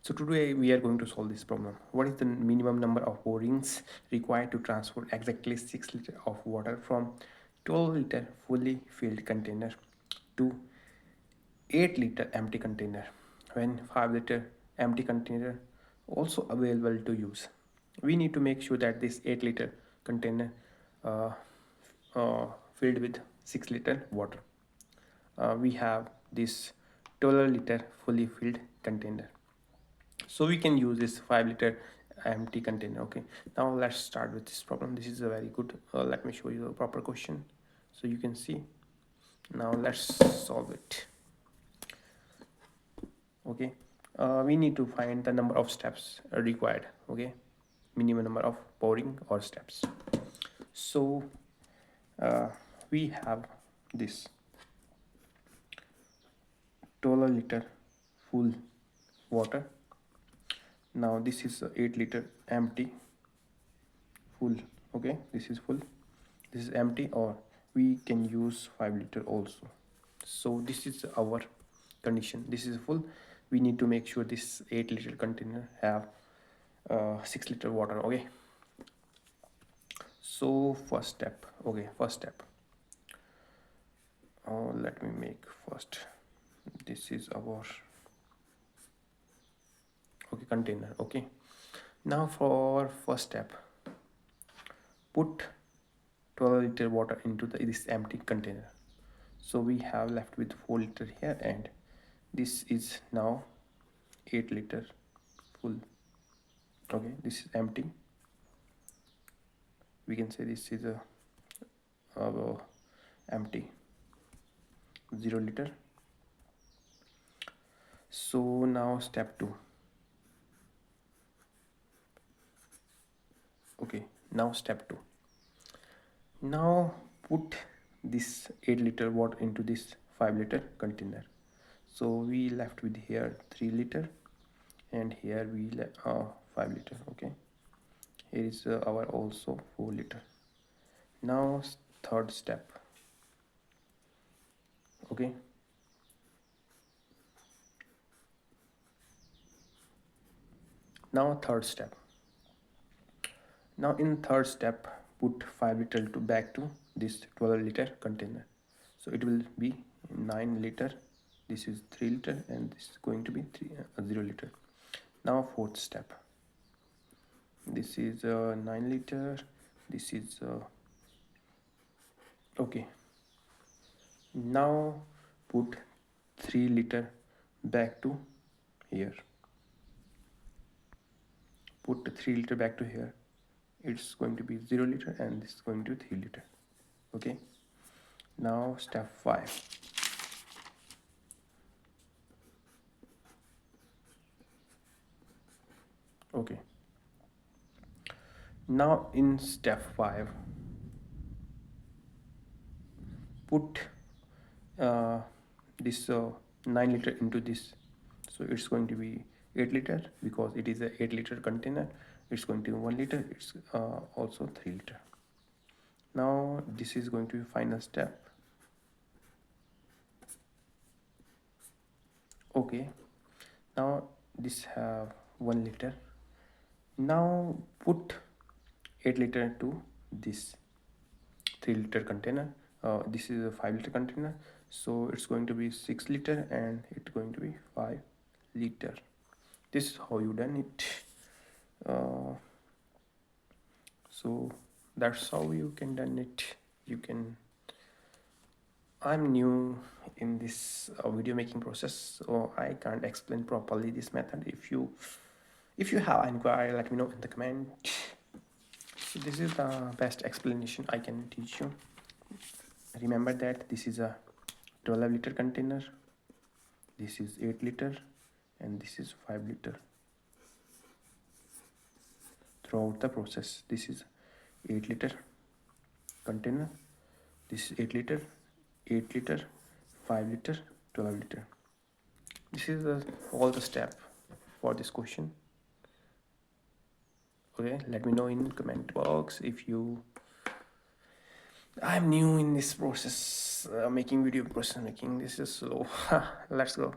So today we are going to solve this problem. What is the minimum number of pour-ins required to transport exactly 6 liters of water from 12-liter fully filled container to 8-liter empty container when 5-liter empty container also available to use? We need to make sure that this 8-liter container uh, filled with 6-liter water. We have this 12-liter fully filled container, so we can use this 5-liter empty container. Okay, now let's start with this problem. This is a very good, let me show you the proper question so you can see. Now let's solve it. Okay, we need to find the number of steps required. Okay, minimum number of pouring or steps. So uh, we have this 12-liter full water. Now this is 8-liter empty full. Okay, this is full, this is empty, or we can use 5-liter also. So this is our condition. This is full. We need to make sure this 8-liter container have 6-liter water. Okay, so first step. Okay, first step, let me make first, this is our container. Okay, now for first step, put 12-liter water into this empty container. So we have left with 4-liter here, and this is now 8-liter full. Okay, this is empty. We can say this is a empty 0-liter. So now step 2. Okay, now step 2. Now put this 8-liter water into this 5-liter container. So we left with here 3-liter, and here we 5-liter. Okay, here is our also 4-liter. Now third step. Okay, now third step. Now in third step, put 5-liter to back to this 12-liter container. So it will be 9-liter. This is 3-liter, and this is going to be 0-liter. Now fourth step. This is 9-liter. This is okay. Now put 3-liter back to here. Put 3-liter back to here. It's going to be 0-liter, and this is going to be 3-liter. Okay, now step 5. Okay, now in step 5, put this 9-liter into this. So it's going to be 8-liter, because it is a 8-liter container. It's going to be 1-liter. It's also 3-liter. Now this is going to be final step. Okay, now this have 1-liter. Now put 8-liter to this 3-liter container. This is a 5-liter container, so it's going to be 6-liter, and it's going to be 5-liter. This is how you done it. So that's how you can done it. You can, I'm new in this video making process, so I can't explain properly this method. If you have inquiry, let me know in the comment. So this is the best explanation I can teach you. Remember that this is a 12-liter container, this is 8-liter, and this is 5-liter. Throughout the process, this is 8-liter container, this is 8-liter, 8-liter, 5-liter, 12-liter. This is all the step for this question. Okay, let me know in comment box if you, I'm new in this process, making video process making. This is slow. Let's go.